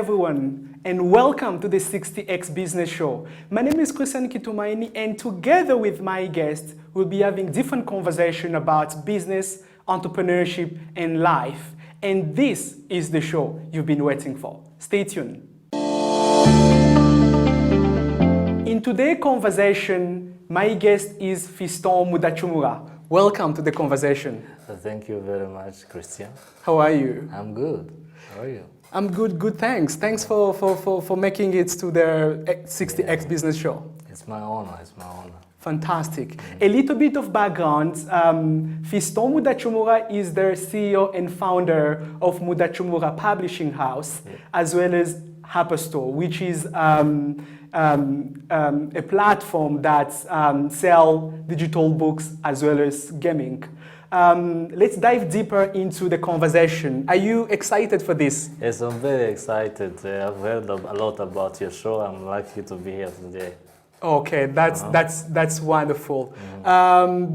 everyone, and welcome to the 60x Business Show. My name is Kitumaini, and together with my guest, we'll be having different conversations about business, entrepreneurship, and life. And this is the show you've been waiting for. Stay tuned. In today's conversation, my guest is Fiston Mudacumura. Welcome to the conversation. Thank you very much, Christian. How are you? I'm good. How are you? I'm good, thanks. Thanks for making it to the 60x Business Show. It's my honor, Fantastic. A little bit of background. Fiston Mudacumura is the CEO and founder of Mudacumura Publishing House, as well as Apple Store, which is a platform that sells digital books as well as gaming. Let's dive deeper into the conversation. Are you excited for this? Yes, I'm very excited. I've heard a lot about your show. I'm lucky to be here today. Okay, that's wonderful.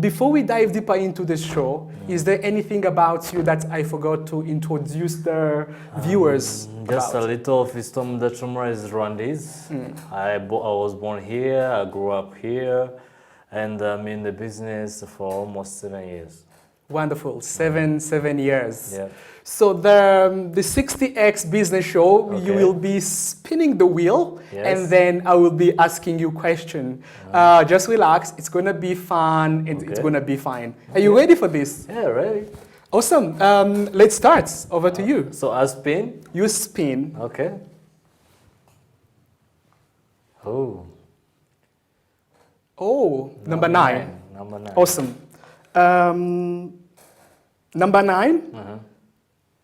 Before we dive deeper into the show, is there anything about you that I forgot to introduce the viewers Just about? a little of Fiston Mudacumura is Rwandese. I was born here, I grew up here, and I'm in the business for almost 7 years. Wonderful, seven years. Yeah. So the 60x Business Show, you will be spinning the wheel, and then I will be asking you questions. Just relax, it's gonna be fun, and it's gonna be fine. Are you ready for this? Yeah, ready. Awesome. Let's start. Over to you. So I spin? You spin. Okay. Oh, number nine. Number 9. Awesome. Number 9.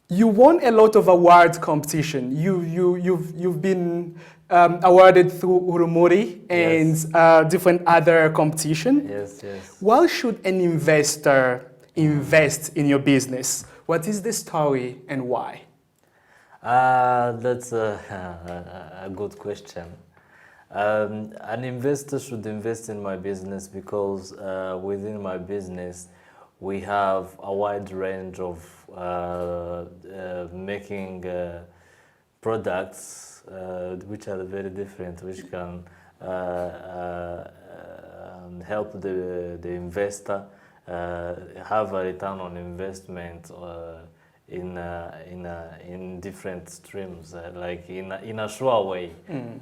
You won a lot of awards competition. You've been awarded through Urumuri and different other competition. Yes. Why should an investor invest in your business? What is the story and why? That's a good question. An investor should invest in my business because within my business we have a wide range of making products which are very different, which can help the investor have a return on investment in different streams, like in a sure way,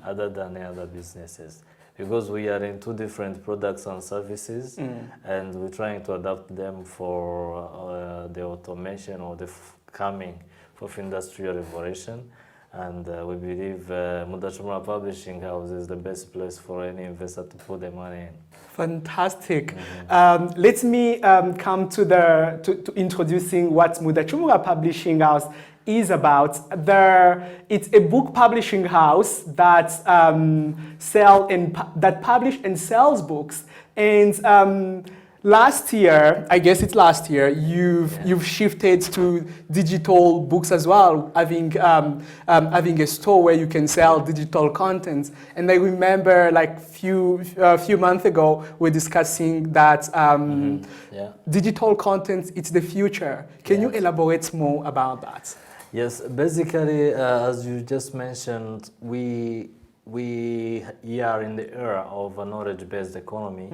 other than other businesses. Because we are in 2 different products and services, and we're trying to adapt them for the automation or the coming of industrial revolution. And we believe Mudacumura Publishing House is the best place for any investor to put their money in. Fantastic. Let me come to introducing what Mudacumura Publishing House is about. It's a book publishing house that publish and sells books. And last year, I guess it's last year, you've shifted to digital books as well, having a store where you can sell digital content. And I remember, like a few months ago, we're discussing that digital content, it's the future. Can you elaborate more about that? Yes, basically, as you just mentioned, we are in the era of a knowledge-based economy,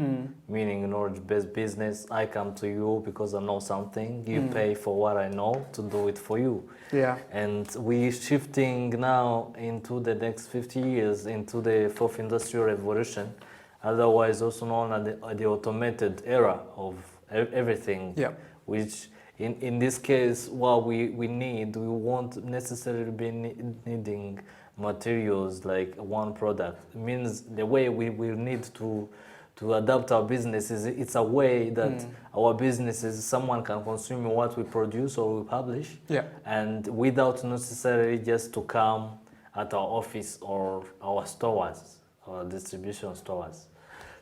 meaning knowledge-based business. I come to you because I know something. You pay for what I know to do it for you. Yeah. And we're shifting now into the next 50 years into the 4th industrial revolution, otherwise also known as the automated era of everything, which in this case, what we won't necessarily be needing materials like one product. It means the way we will need to adapt our businesses, it's a way that our businesses, someone can consume what we produce or we publish, and without necessarily just to come at our office or our stores, our distribution stores.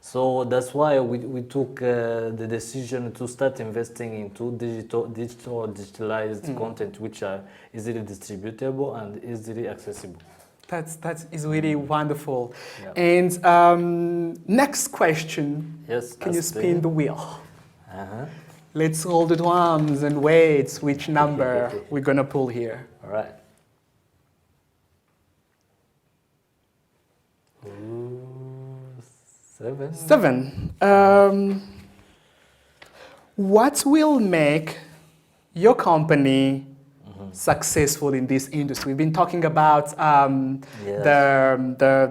So that's why we took the decision to start investing into digitalized content, which are easily distributable and easily accessible. That is really wonderful. And next question. Yes. Can you spin the wheel? Let's roll the drums and wait which number we're gonna pull here. All right. 7. 7. What will make your company successful in this industry? We've been talking about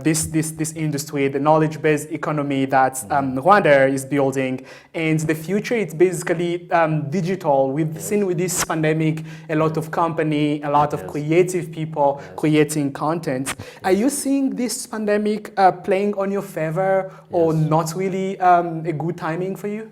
this industry, the knowledge-based economy that Rwanda is building, and the future it's basically digital. We've seen with this pandemic a lot of company, a lot of creative people creating content. Are you seeing this pandemic playing on your favor or not really a good timing for you?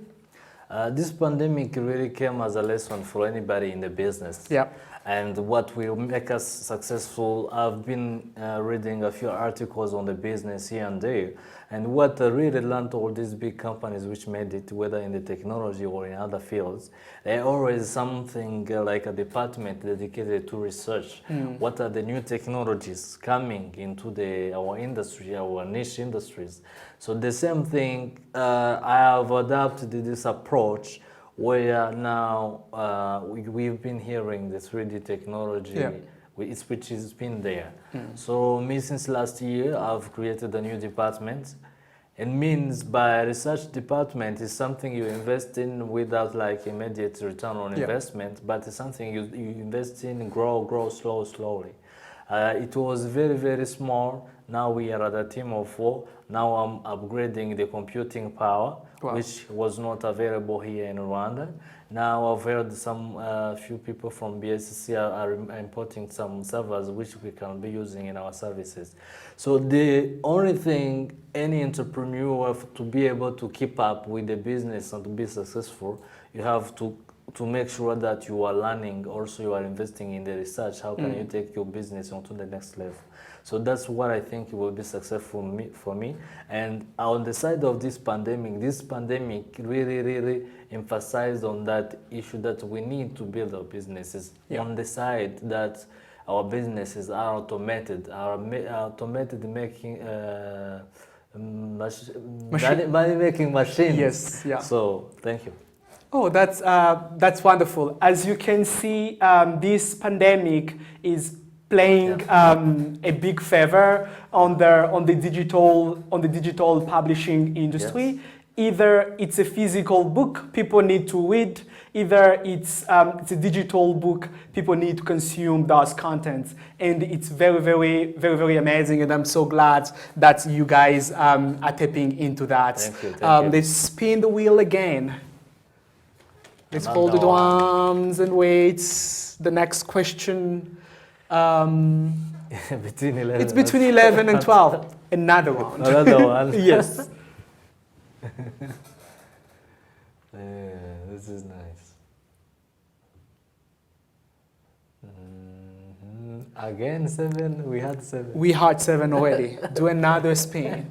This pandemic really came as a lesson for anybody in the business. Yeah. And what will make us successful, I've been reading a few articles on the business here and there. And what I really learned, all these big companies which made it, whether in the technology or in other fields, they always something like a department dedicated to research. What are the new technologies coming into our industry, our niche industries? So the same thing, I have adopted this approach where now we've been hearing the 3D technology, which has been there. So me, since last year, I've created a new department. It means by research department is something you invest in without like immediate return on investment, but it's something you invest in, grow slowly. It was very, very small. Now we are at a team of 4. Now I'm upgrading the computing power, which was not available here in Rwanda. Now I've heard some few people from BSC are importing some servers which we can be using in our services. So the only thing any entrepreneur have to be able to keep up with the business and to be successful, you have to make sure that you are learning, also you are investing in the research. How can you take your business onto the next level? So that's what I think will be successful for me. And on the side of this pandemic really emphasized on that issue that we need to build our businesses. On the side that our businesses are automated making money-making machines. Yes, yeah. So thank you. Oh, that's wonderful. As you can see, this pandemic is playing a big favor on the digital publishing industry. Either it's a physical book people need to read, either it's a digital book people need to consume those contents, and it's very amazing. And I'm so glad that you guys are tapping into that. Thank you. Let's spin the wheel again. Let's hold the drums and wait. The next question. Between 11 it's between 11 and 12. Another one. Another one. Yes. This is nice. Again 7. We had 7. We had 7 already. Do another spin.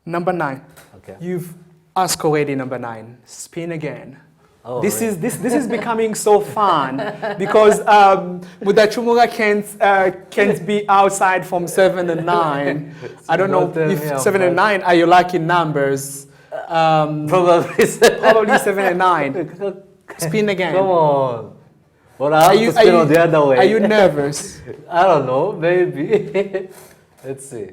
Number 9. Okay. You've asked already number 9. Spin again. Oh, this really? is becoming so fun because Mudacumura can't be outside from 7 and 9. I don't know if 7 and 9 are your lucky numbers. Probably 7 and 9. Spin again. Come on. Well, I have to spin on the other way. Are you nervous? I don't know. Maybe. Let's see.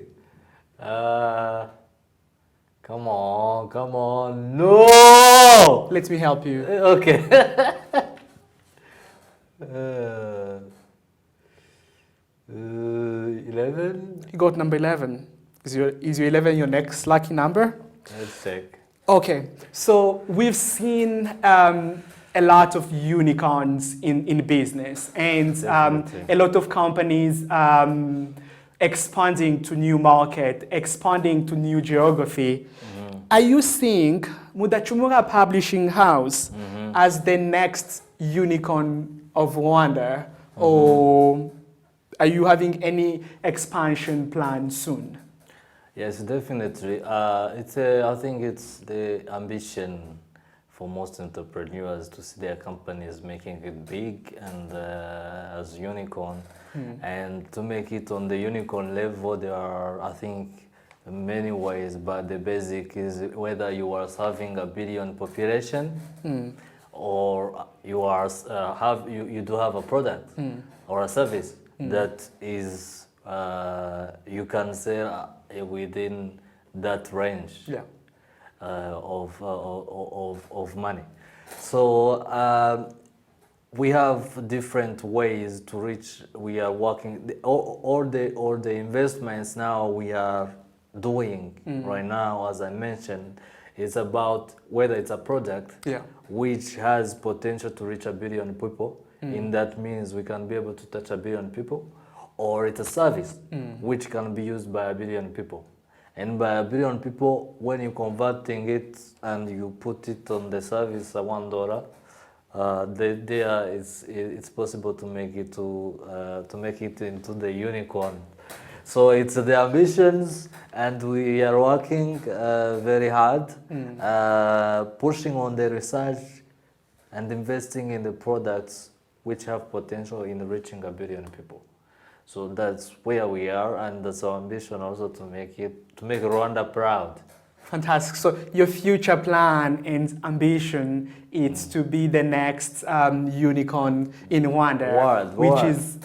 Come on. No! Let me help you. Okay. 11? You got number 11. Is your 11 your next lucky number? Let's check. Okay, so we've seen a lot of unicorns in business, and a lot of companies expanding to new market, expanding to new geography. Are you seeing Mudacumura Publishing House as the next unicorn of Rwanda, or are you having any expansion plan soon? Yes, definitely. I think it's the ambition for most entrepreneurs to see their companies making it big and as unicorn. And to make it on the unicorn level, there are, I think, many ways, but the basic is whether you are serving a billion population or you are you do have a product or a service that is you can sell within that range Yeah. of money. So we have different ways to reach. We are working all the investments now we are doing right now, as I mentioned, is about whether it's a product Yeah. which has potential to reach 1 billion people. In that means we can be able to touch 1 billion people, or it's a service which can be used by 1 billion people. And by 1 billion people, when you're converting it and you put it on the service at $1, it's possible to make it make it into the unicorn. So it's the ambitions, and we are working very hard, pushing on the research and investing in the products which have potential in reaching 1 billion people. So that's where we are, and that's our ambition also to make Rwanda proud. Fantastic. So your future plan and ambition is to be the next unicorn in Rwanda, which is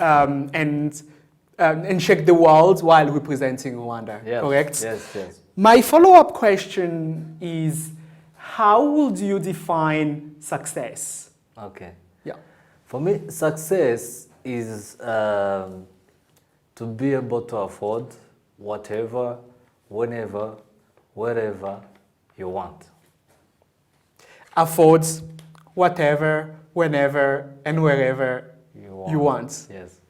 and shake the world while representing Rwanda. Yes, correct? Yes, yes. My follow-up question is, how would you define success? Okay. Yeah. For me, success is to be able to afford whatever, whenever, wherever you want. Affords whatever, whenever, and wherever you want. Yes.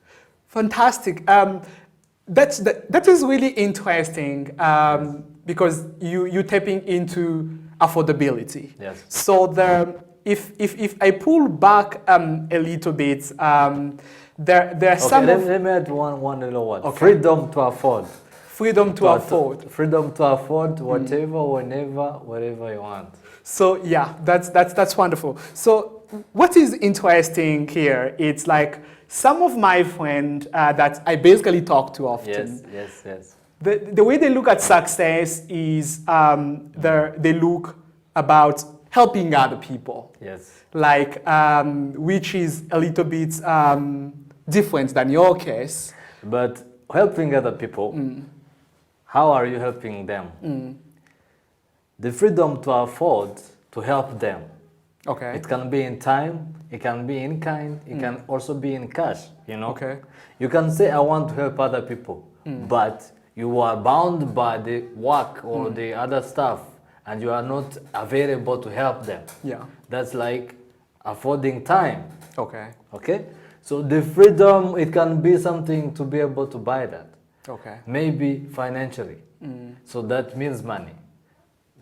Fantastic. That is really interesting because you're tapping into affordability. Yes. So if I pull back a little bit, there are some Let me add one little word. Okay. Freedom to afford. Freedom to afford. Freedom to afford whatever, whenever, wherever you want. So yeah, that's wonderful. So what is interesting here, it's like some of my friends that I basically talk to often. Yes. The way they look at success is they look about helping other people. Yes. Like, which is a little bit different than your case. But helping other people, how are you helping them? The freedom to afford to help them. Okay. It can be in time, it can be in kind, it can also be in cash, you know? Okay. You can say, I want to help other people, but you are bound by the work or the other stuff, and you are not available to help them. Yeah. That's like affording time. Okay. Okay? So the freedom, it can be something to be able to buy that. Okay. Maybe financially. So that means money.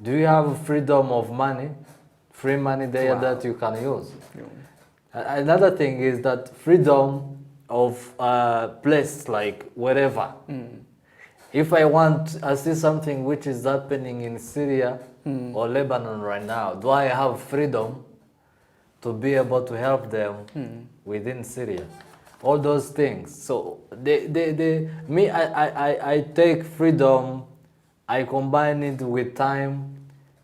Do you have freedom of money? Free money there that you can use. Yeah. Another thing is that freedom of place, like wherever. If I see something which is happening in Syria or Lebanon right now, do I have freedom to be able to help them within Syria? All those things. So I take freedom, I combine it with time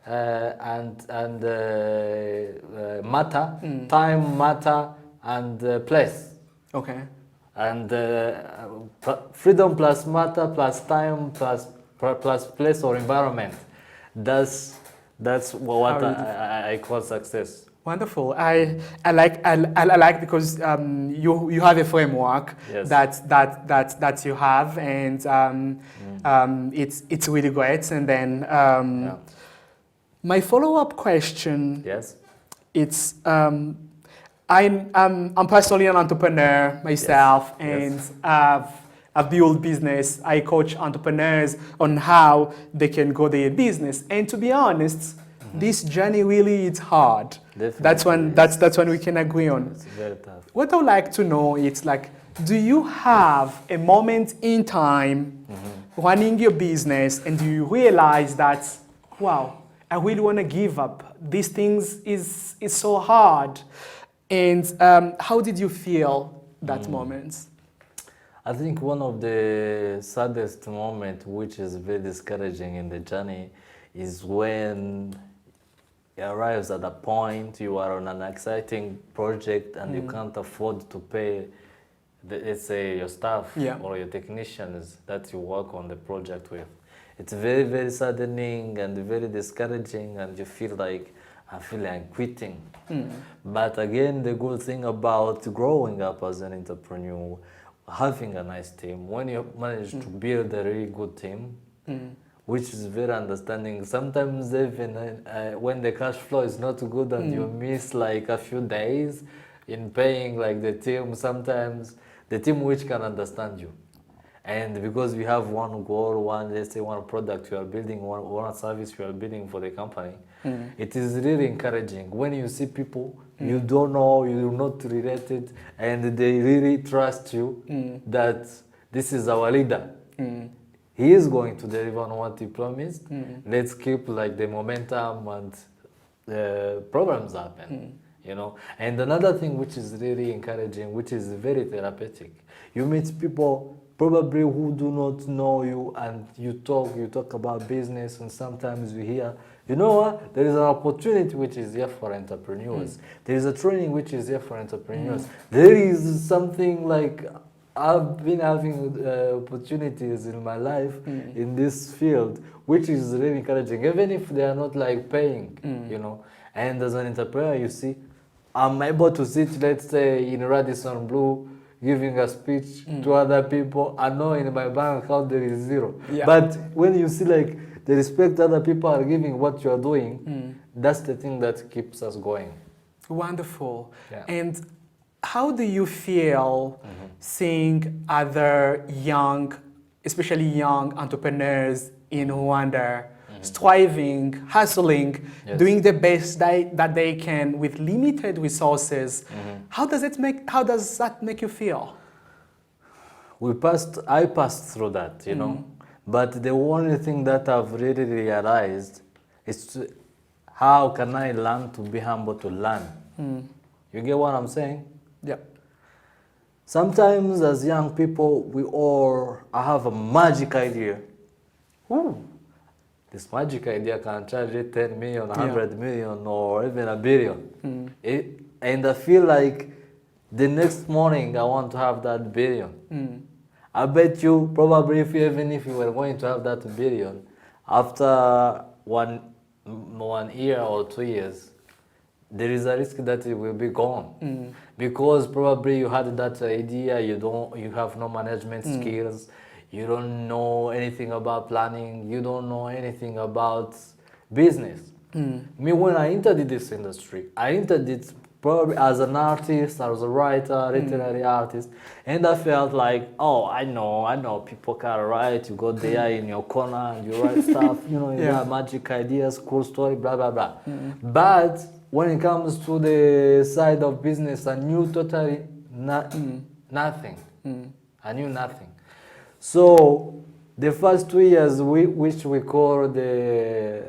and matter, time, matter, and place. Okay. And freedom plus matter plus time plus place or environment. That's what I call success. Wonderful. I like because you have a framework that you have, and it's really great. And then my follow-up question. Yes. It's I'm personally an entrepreneur myself, and I've built business. I coach entrepreneurs on how they can grow their business. And to be honest, this journey really is hard. Definitely. That's one we can agree on. It's very tough. What I would like to know is like, do you have a moment in time running your business, and do you realize that, wow, I really want to give up. These things is so hard. And how did you feel that moment? I think one of the saddest moments, which is very discouraging in the journey, is when arrives at a point you are on an exciting project and you can't afford to pay, let's say, your staff or your technicians that you work on the project with. It's very, very saddening and very discouraging, and you feel like, I feel like quitting. But again, the good thing about growing up as an entrepreneur, having a nice team, when you manage to build a really good team, which is very understanding. Sometimes even when the cash flow is not good and you miss like a few days in paying like the team, sometimes the team which can understand you. And because we have one goal, let's say one product you are building, one service you are building for the company, it is really encouraging. When you see people you don't know, you're not related, and they really trust you that this is our leader. He is going to deliver on what he promised. Let's keep like the momentum and problems happen. You know. And another thing which is really encouraging, which is very therapeutic, you meet people probably who do not know you, and you talk about business, and sometimes you hear, you know what, there is an opportunity which is here for entrepreneurs. There is a training which is here for entrepreneurs. There is something like, I've been having opportunities in my life in this field, which is really encouraging, even if they are not like paying, you know. And as an entrepreneur, you see, I'm able to sit, let's say, in Radisson Blue, giving a speech to other people. I know in my bank account there is zero. But when you see like the respect other people are giving what you are doing, that's the thing that keeps us going. Wonderful. And how do you feel seeing other young, especially young entrepreneurs in Rwanda striving, hustling, doing the best that they can with limited resources? How does that make you feel? I passed through that, you know. But the only thing that I've really realized is how can I learn to be humble to learn? You get what I'm saying? Yeah. Sometimes as young people, I have a magic idea. This magic idea can charge you 10 million, 100 million, or even a billion. And I feel like the next morning I want to have that billion. I bet you probably even if you were going to have that billion, after one year or 2 years, there is a risk that it will be gone. Because probably you had that idea, you have no management skills, you don't know anything about planning, you don't know anything about business. Me, when I entered this industry, I entered it probably as an artist, as a writer, literary artist, and I felt like, oh, I know, people can write, you go there in your corner and you write stuff, you know, you have magic ideas, cool story, blah, blah, blah. But when it comes to the side of business, I knew totally nothing. I knew nothing. So the first 2 years, which we call the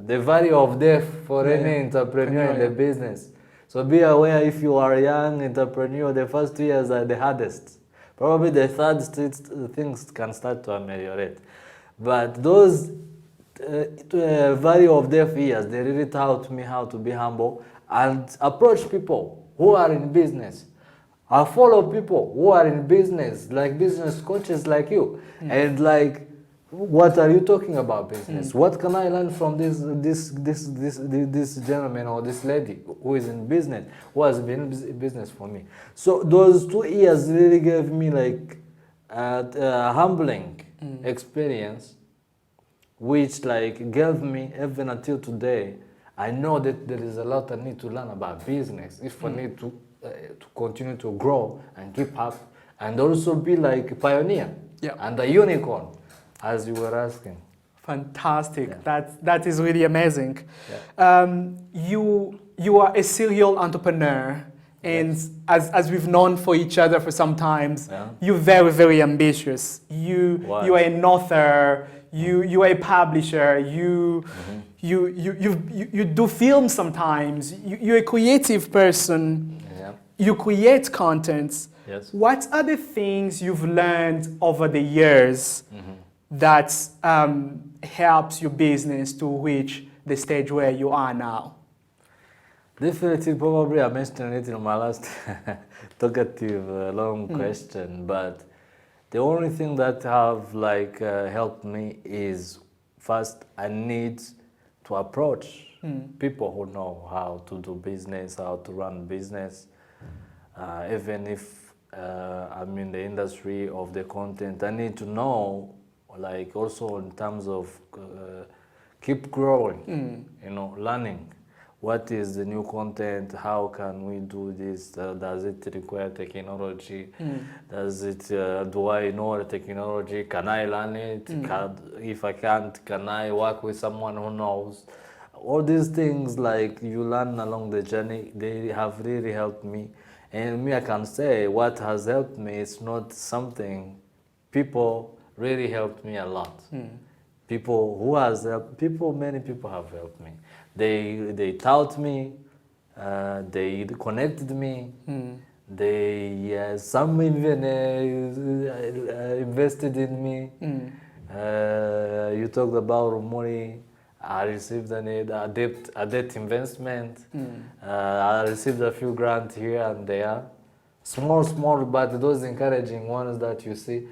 valley of death for any entrepreneur in the business. So be aware, if you are a young entrepreneur, the first 2 years are the hardest. Probably the third things can start to ameliorate. But those valley of death years, they really taught me how to be humble and approach people who are in business. I follow people who are in business, like business coaches like you, and like, what are you talking about business? What can I learn from this gentleman or this lady who is in business, who has been in business for me? So those 2 years really gave me like a humbling experience, which like gave me, even until today, I know that there is a lot I need to learn about business if I need to continue to grow and keep up, and also be like a pioneer and a unicorn, as you were asking. Fantastic. That is really amazing. You are a serial entrepreneur, and as we've known for each other for some times, you're very, very ambitious. You are an author. You are a publisher. You do films sometimes. You're a creative person. You create content. What are the things you've learned over the years that helps your business to reach the stage where you are now? Definitely, probably I mentioned it in my last talkative long question, but the only thing that have helped me is first I need to approach people who know how to do business, how to run business, even if I'm in the industry of the content. I need to know, like also in terms of keep growing, learning. What is the new content? How can we do this? Does it require technology? Does it? Do I know the technology? Can I learn it? If I can't, can I work with someone who knows? All these things, like you learn along the journey, they have really helped me. And me, I can say what has helped me is not something. People really helped me a lot. People who has helped, many people have helped me. They taught me, they connected me, they some even invested in me. You talked about money. I received a debt investment. I received a few grants here and there, small, but those encouraging ones that you see.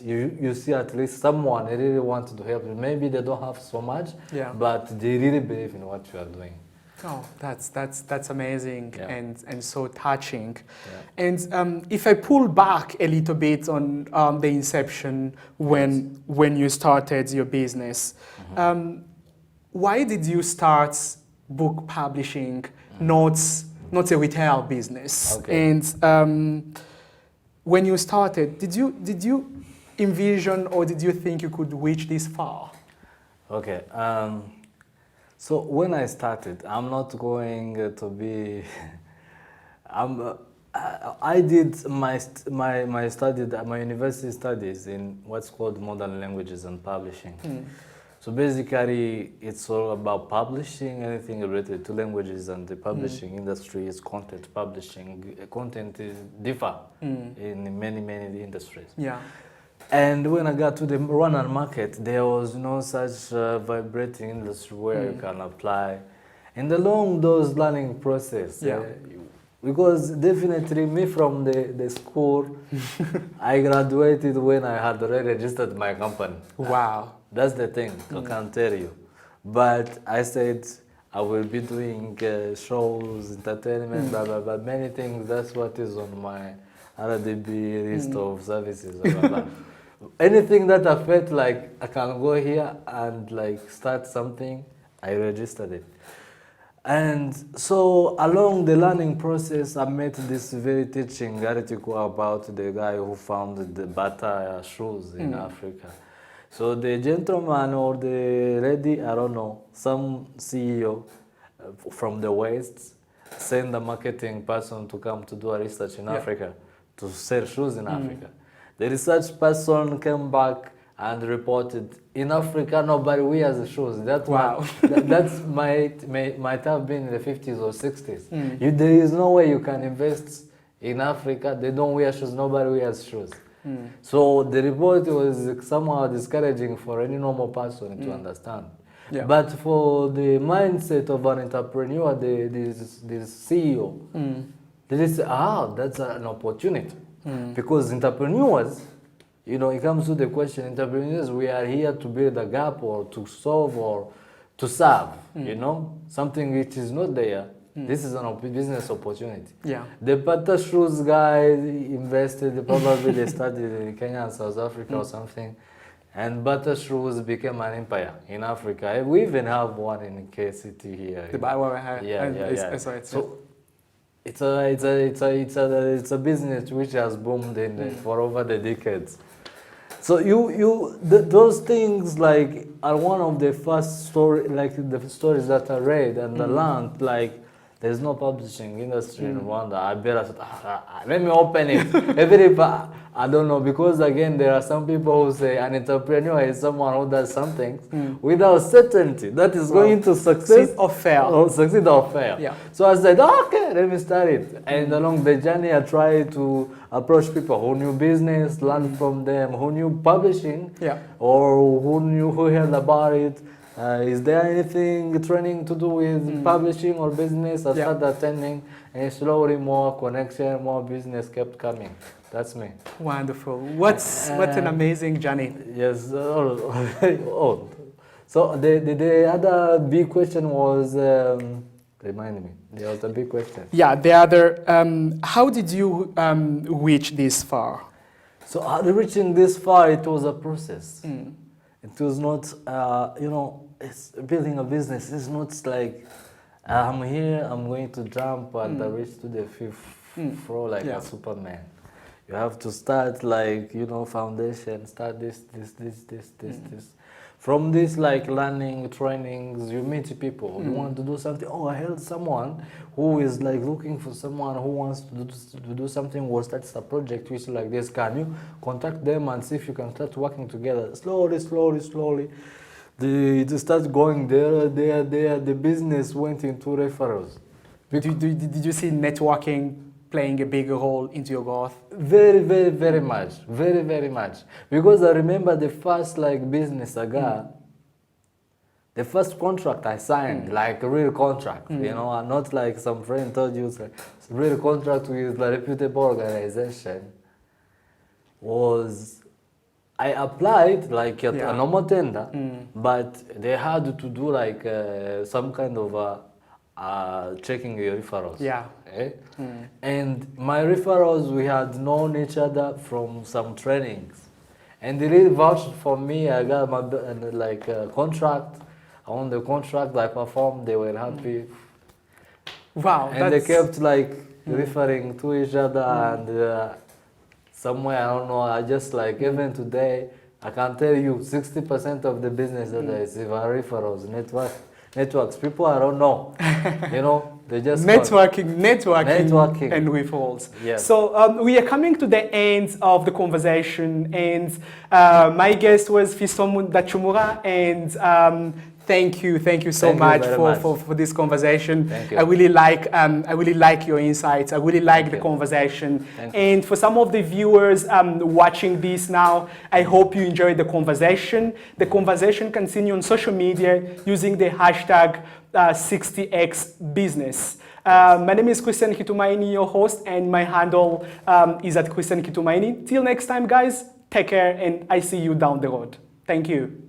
You see at least someone really wanted to help you. Maybe they don't have so much, but they really believe in what you are doing. Oh, that's amazing and so touching. Yeah. And if I pull back a little bit on the inception when you started your business, why did you start book publishing, not a retail business? Okay. And when you started, did you envision or did you think you could reach this far? Okay. So when I started, I'm not going to be. I did my university studies in what's called modern languages and publishing. So basically, it's all about publishing. Anything related to languages and the publishing industry is content publishing. Content is differ in many industries. Yeah. And when I got to the run and market, there was no such vibrating industry where you can apply. And along those learning process, because definitely me from the school, I graduated when I had already registered my company. Wow. That's the thing, I can't tell you. But I said I will be doing shows, entertainment, blah, blah, blah, many things. That's what is on my RDB list of services, blah, blah, blah. Anything that I felt like I can go here and like start something, I registered it. And so along the learning process, I met this very teaching article about the guy who founded the Bata shoes in Africa. So the gentleman or the lady, I don't know, some CEO from the West sent a marketing person to come to do a research in Africa, to sell shoes in Africa. The research person came back and reported, in Africa, nobody wears shoes. That might have been in the 50s or 60s. There is no way you can invest in Africa. They don't wear shoes. Nobody wears shoes. So the report was somehow discouraging for any normal person to understand. Yeah. But for the mindset of an entrepreneur, this CEO, they say, that's an opportunity. Because entrepreneurs, it comes to the question, entrepreneurs, we are here to build a gap or to solve or to serve, something which is not there. This is a business opportunity. Yeah. The Bata shoes guy invested, probably they started in Kenya and South Africa or something. And Bata shoes became an empire in Africa. We even have one in KCT here. So it's a business which has boomed for over the decades. So those things are one of the first the stories that I read and I learned there's no publishing industry in Rwanda. I better let me open it. Even if I don't know, because again there are some people who say an entrepreneur is someone who does something without certainty that is going to succeed or fail. Yeah. So I said, okay, let me start it. And along the journey, I tried to approach people who knew business, learn from them, who knew publishing, or who heard about it. Is there anything training to do with publishing or business? I started attending, and slowly more connection, more business kept coming. That's me. Wonderful. What's an amazing journey. Yes. Oh. So the other big question was, remind me. There was a big question. Yeah, the other, how did you reach this far? So reaching this far, it was a process. It was not, it's building a business. It's not like I'm here, I'm going to jump and reach to the fifth floor like a Superman. You have to start like, foundation, start this. From this, like learning, trainings, you meet people. You want to do something. Oh, I heard someone who is like looking for someone who wants to do something or starts a project which is like this. Can you contact them and see if you can start working together? Slowly. It starts going there. The business went into referrals. Did you see networking playing a bigger role into your growth? Very much. Because I remember the first like business I got, the first contract I signed, like a real contract, and not like some friend told you, it's a real contract with a reputable organization, was I applied like a normal tender, but they had to do like some kind of checking your referrals. Yeah. Okay? And my referrals, we had known each other from some trainings. And they really vouched for me. I got my contract. I won the contract, I performed, they were happy. Wow. And they kept like referring to each other and somewhere, I don't know, I just like, even today, I can tell you 60% of the business that I receive are referrals, networks. People I don't know, they just networking, and referrals. Yes. So we are coming to the end of the conversation, and my guest was Fiston Mudacumura, and thank you so much for this conversation. Thank you. I really like your insights. I really like the conversation. And for some of the viewers watching this now, I hope you enjoyed the conversation. The conversation continue on social media using the hashtag 60xBusiness. My name is Kitumaini, your host, and my handle is at Kitumaini. Till next time, guys, take care, and I see you down the road. Thank you.